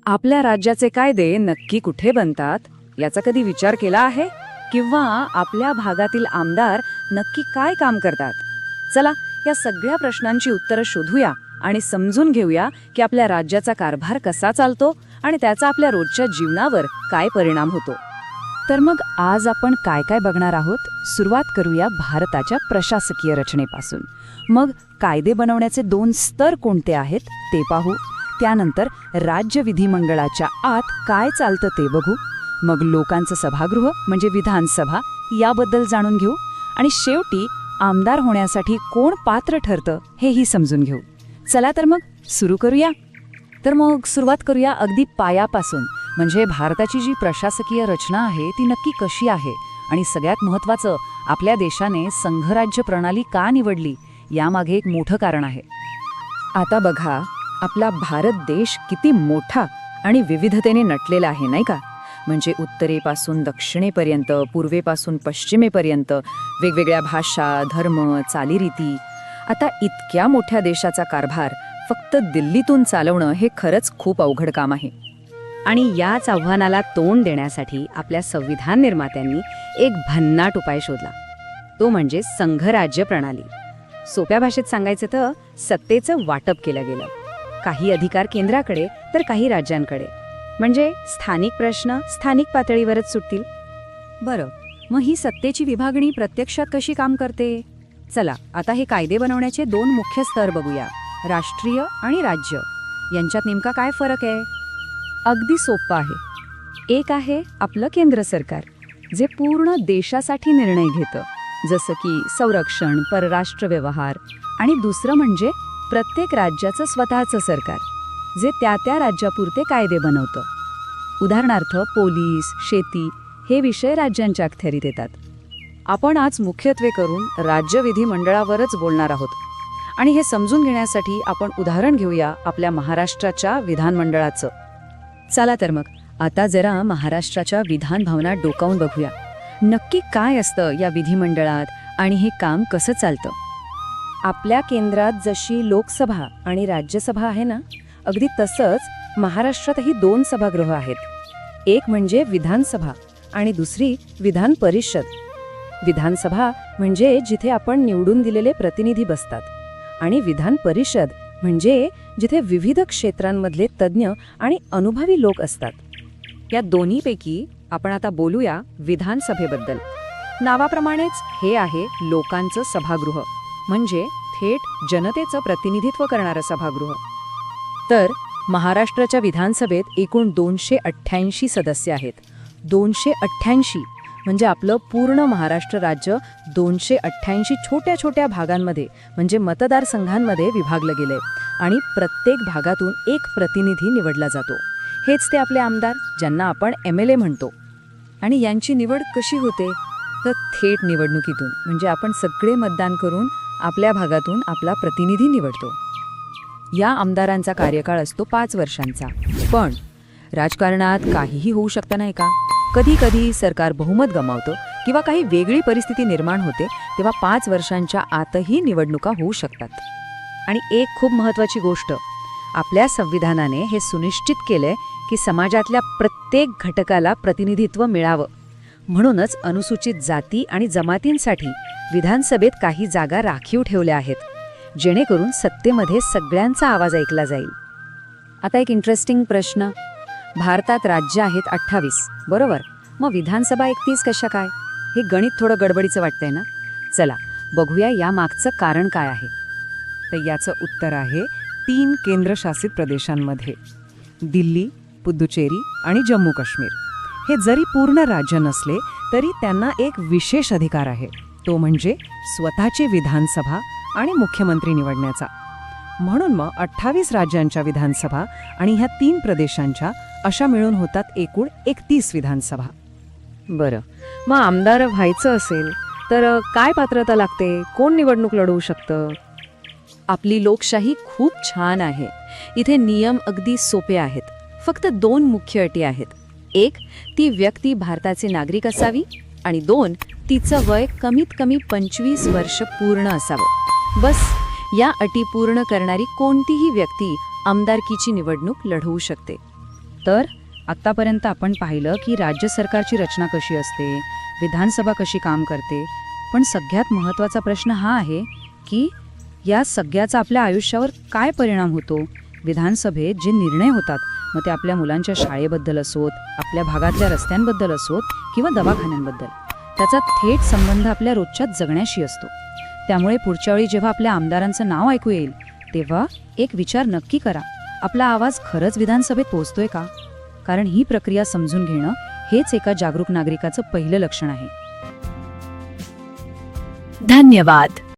आपल्या राज्याचे कायदे नक्की कुठे बनतात याचा कधी विचार केला आहे? किंवा आपल्या भागातील आमदार नक्की काय काम करतात? चला, या सगळ्या प्रश्नांची उत्तरं शोधूया आणि समजून घेऊया की आपल्या राज्याचा कारभार कसा चालतो आणि त्याचा आपल्या रोजच्या जीवनावर काय परिणाम होतो. तर मग आज आपण काय काय बघणार आहोत? सुरुवात करूया भारताच्या प्रशासकीय रचनेपासून. मग कायदे बनवण्याचे 2 स्तर कोणते आहेत ते पाहू. त्यानंतर राज्य विधिमंडळाच्या आत काय चालतं ते बघू. मग लोकांचं सभागृह म्हणजे विधानसभा याबद्दल जाणून घेऊ. आणि शेवटी आमदार होण्यासाठी कोण पात्र ठरतं हेही समजून घेऊ. चला तर मग सुरू करूया. तर मग सुरुवात करूया अगदी पायापासून, म्हणजे भारताची जी प्रशासकीय रचना आहे ती नक्की कशी आहे आणि सगळ्यात महत्त्वाचं, आपल्या देशाने संघराज्य प्रणाली का निवडली यामागे एक मोठं कारण आहे. आता बघा, आपला भारत देश किती मोठा आणि विविधतेने नटलेला आहे, नाही का? म्हणजे उत्तरेपासून दक्षिणेपर्यंत, पूर्वेपासून पश्चिमेपर्यंत वेगवेगळ्या भाषा, धर्म, चालीरीती. आता इतक्या मोठ्या देशाचा कारभार फक्त दिल्लीतून चालवणं हे खरंच खूप अवघड काम आहे. आणि याच आव्हानाला तोंड देण्यासाठी आपल्या संविधान निर्मात्यांनी एक भन्नाट उपाय शोधला. तो म्हणजे संघराज्य प्रणाली. सोप्या भाषेत सांगायचं तर सत्तेचं वाटप केलं गेलं. काही अधिकार केंद्राकडे तर काही राज्यांकडे. म्हणजे स्थानिक प्रश्न स्थानिक पातळीवरच सुटतील. बरं, मग ही सत्तेची विभागणी प्रत्यक्षात कशी काम करते? चला, आता हे कायदे बनवण्याचे 2 मुख्य स्तर बघूया, राष्ट्रीय आणि राज्य. यांच्यात नेमका काय फरक आहे? अगदी सोपं आहे. एक आहे आपलं केंद्र सरकार, जे पूर्ण देशासाठी निर्णय घेतं, जसं की संरक्षण, परराष्ट्र व्यवहार. आणि दुसरं म्हणजे प्रत्येक राज्याचं स्वतःचं सरकार, जे त्या त्या राज्यापुरते कायदे बनवतं. उदाहरणार्थ पोलीस, शेती हे विषय राज्यांच्या अखत्यारीत येतात. आपण आज मुख्यत्वे करून राज्य विधिमंडळावरच बोलणार आहोत. आणि हे समजून घेण्यासाठी आपण उदाहरण घेऊया आपल्या महाराष्ट्राच्या विधानमंडळाचं. चला तर मग आता जरा महाराष्ट्राच्या विधान भवनात डोकावून बघूया. नक्की काय असतं या विधिमंडळात आणि हे काम कसं चालतं. आपल्या केंद्रात जशी लोकसभा आणि राज्यसभा आहे ना, अगदी तसंच महाराष्ट्रातही 2 सभागृह आहेत. एक म्हणजे विधानसभा आणि दुसरी विधान परिषद. विधानसभा म्हणजे जिथे आपण निवडून दिलेले प्रतिनिधी बसतात, आणि विधान परिषद म्हणजे जिथे विविध क्षेत्रांमधले तज्ज्ञ आणि अनुभवी लोक असतात. या दोन्हीपैकी आपण आता बोलूया विधानसभेबद्दल. नावाप्रमाणेच हे आहे लोकांचं सभागृह, म्हणजे थेट जनतेचं प्रतिनिधित्व करणारं सभागृह. तर महाराष्ट्राच्या विधानसभेत एकूण 288 सदस्य आहेत. 288 म्हणजे आपलं पूर्ण महाराष्ट्र राज्य 288 छोट्या छोट्या भागांमध्ये म्हणजे मतदारसंघांमध्ये विभागलं गेलंय. आणि प्रत्येक भागातून एक प्रतिनिधी निवडला जातो. हेच ते आपले आमदार, ज्यांना आपण MLA म्हणतो. आणि यांची निवड कशी होते? तर थेट निवडणुकीतून, म्हणजे आपण सगळे मतदान करून आपल्या भागातून आपला प्रतिनिधी निवडतो. या आमदारांचा कार्यकाळ असतो 5 वर्षांचा. पण राजकारणात काहीही होऊ शकतं, नाही का? कधी कधी सरकार बहुमत गमावतं किंवा काही वेगळी परिस्थिती निर्माण होते, तेव्हा 5 वर्षांच्या आतही निवडणुका होऊ शकतात. आणि एक खूप महत्त्वाची गोष्ट, आपल्या संविधानाने हे सुनिश्चित केलंय की समाजातल्या प्रत्येक घटकाला प्रतिनिधित्व मिळावं. म्हणूनच अनुसूचित जाती आणि जमातींसाठी विधानसभेत काही जागा राखीव ठेवल्या आहेत, जेणेकरून सत्तेमध्ये सगळ्यांचा आवाज ऐकला जाईल. आता एक इंटरेस्टिंग प्रश्न. भारतात राज्य आहेत 28, बरोबर? मग विधानसभा 31 कशा काय? हे गणित थोडं गडबडीचं वाटतंय ना? चला बघूया या मागचं कारण काय आहे. तर याचं उत्तर आहे 3 केंद्रशासित प्रदेशांमध्ये, दिल्ली, पुदुचेरी आणि जम्मू काश्मीर. हे जरी पूर्ण राज्य नसले तरी त्यांना एक विशेष अधिकार आहे, तो म्हणजे स्वतःची विधानसभा आणि मुख्यमंत्री निवडण्याचा. म्हणून मग 28 राज्यांच्या विधानसभा आणि ह्या 3 प्रदेशांच्या अशा मिळून होतात एकूण 31 विधानसभा. बरं, मग आमदार व्हायचं असेल तर काय पात्रता लागते? कोण निवडणूक लढवू शकतं? आपली लोकशाही खूप छान आहे. इथे नियम अगदी सोपे आहेत. फक्त 2 मुख्य अटी आहेत. एक, ती व्यक्ती भारताचे नागरिक असावी, आणि 2, तिचं वय कमीत कमी 25 वर्ष पूर्ण असावं. बस, या अटी पूर्ण करणारी कोणतीही व्यक्ती आमदारकीची निवडणूक लढवू शकते. तर आत्तापर्यंत आपण पाहिलं की राज्य सरकारची रचना कशी असते, विधानसभा कशी काम करते, पण सगळ्यात महत्त्वाचा प्रश्न हा आहे की या सगळ्याचा आपल्या आयुष्यावर काय परिणाम होतो. विधानसभेत जे निर्णय होतात, मग ते आपल्या मुलांच्या शाळेबद्दल असोत, आपल्या भागातल्या रस्त्यांबद्दल असोत किंवा दवाखान्यांबद्दल, त्याचा थेट संबंध आपल्या रोजच्या जगण्याशी असतो. त्यामुळे पुढच्या वेळी जेव्हा आपल्या आमदारांचं नाव ऐकू येईल तेव्हा एक विचार नक्की करा, आपला आवाज खरंच विधानसभेत पोहोचतोय का? कारण ही प्रक्रिया समजून घेणं हेच एका जागरूक नागरिकाचं पहिलं लक्षण आहे. धन्यवाद.